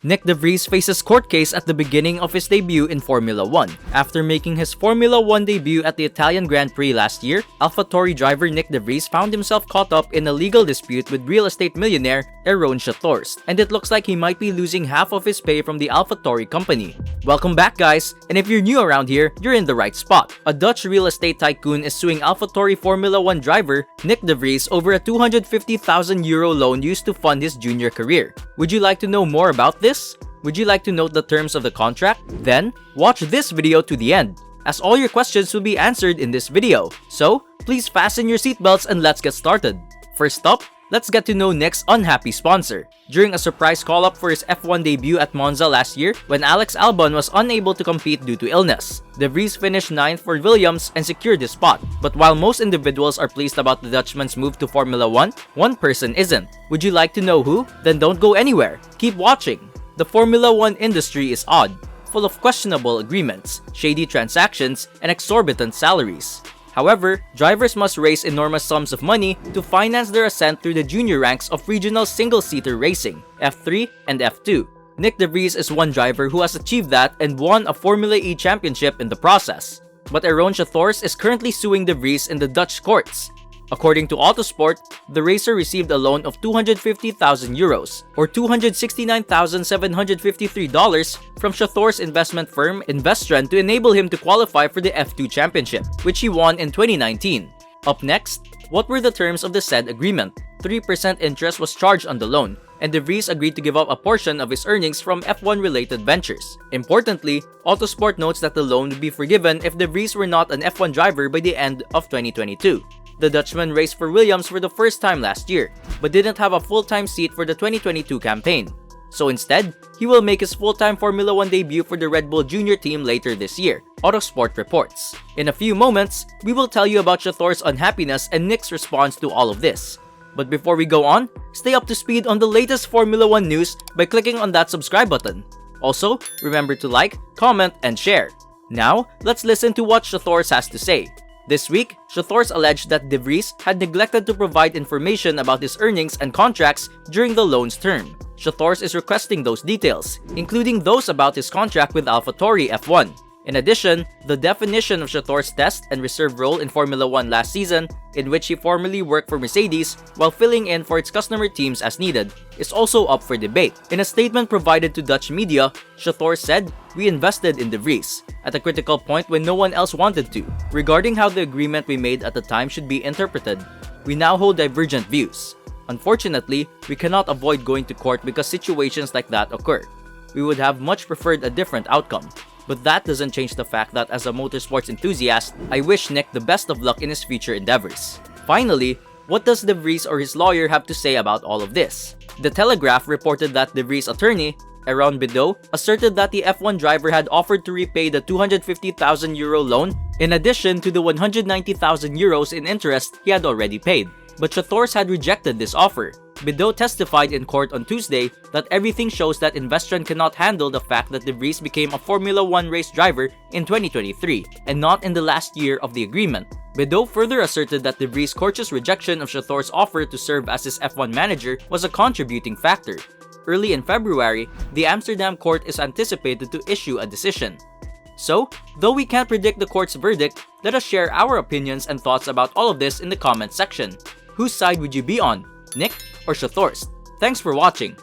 Nyck de Vries faces court case at the beginning of his debut in Formula 1. After making his Formula 1 debut at the Italian Grand Prix last year, alphatauri driver Nyck de Vries found himself caught up in a legal dispute with real estate millionaire Aaron Shahtorst, and it looks like he might be losing half of his pay from the alphatauri company. Welcome back, guys, and if you're new around here, you're in the right spot. A Dutch real estate tycoon is suing alphatauri Formula 1 driver Nyck de Vries over a €250,000 loan used to fund his junior career. Would you like to know more about this? Would you like to note the terms of the contract? Then, watch this video to the end, as all your questions will be answered in this video. So, please fasten your seatbelts and let's get started. First up, let's get to know Nyck's unhappy sponsor. During a surprise call-up for his F1 debut at Monza last year, when Alex Albon was unable to compete due to illness, de Vries finished 9th for Williams and secured his spot. But while most individuals are pleased about the Dutchman's move to Formula 1, one person isn't. Would you like to know who? Then don't go anywhere. Keep watching. The Formula 1 industry is odd, full of questionable agreements, shady transactions, and exorbitant salaries. However, drivers must raise enormous sums of money to finance their ascent through the junior ranks of regional single-seater racing, F3 and F2. Nyck de Vries is one driver who has achieved that and won a Formula E championship in the process. But Aaron Shahtorst is currently suing de Vries in the Dutch courts. According to Autosport, the racer received a loan of €250,000 or $269,753 from Shahtorst's investment firm Investtrend to enable him to qualify for the F2 championship, which he won in 2019. Up next, what were the terms of the said agreement? 3% interest was charged on the loan, and de Vries agreed to give up a portion of his earnings from F1-related ventures. Importantly, Autosport notes that the loan would be forgiven if de Vries were not an F1 driver by the end of 2022. The Dutchman raced for Williams for the first time last year, but didn't have a full-time seat for the 2022 campaign. So instead, he will make his full-time Formula 1 debut for the Red Bull Junior team later this year, Autosport reports. In a few moments, we will tell you about Shahtorst's unhappiness and Nyck's response to all of this. But before we go on, stay up to speed on the latest Formula 1 news by clicking on that subscribe button. Also, remember to like, comment, and share. Now, let's listen to what Shahtorst has to say. This week, Shahtorst alleged that de Vries had neglected to provide information about his earnings and contracts during the loan's term. Shahtorst is requesting those details, including those about his contract with alphatauri F1. In addition, the definition of Shahtorst's test and reserve role in Formula 1 last season, in which he formerly worked for Mercedes while filling in for its customer teams as needed, is also up for debate. In a statement provided to Dutch media, Shahtorst said, "We invested in de Vries at a critical point when no one else wanted to. Regarding how the agreement we made at the time should be interpreted, we now hold divergent views. Unfortunately, we cannot avoid going to court because situations like that occur. We would have much preferred a different outcome. But that doesn't change the fact that as a motorsports enthusiast, I wish Nyck the best of luck in his future endeavors." Finally, what does de Vries or his lawyer have to say about all of this? The Telegraph reported that de Vries' attorney, Aaron Bideau, asserted that the F1 driver had offered to repay the €250,000 loan in addition to the €190,000 in interest he had already paid. But Shahtorst had rejected this offer. Bideau testified in court on Tuesday that everything shows that Investtrend cannot handle the fact that de Vries became a Formula 1 race driver in 2023 and not in the last year of the agreement. Bideau further asserted that de Vries' courteous rejection of Shahtorst's offer to serve as his F1 manager was a contributing factor. Early in February, the Amsterdam court is anticipated to issue a decision. So, though we can't predict the court's verdict, let us share our opinions and thoughts about all of this in the comments section. Whose side would you be on, Nyck or Shahtorst? Thanks for watching.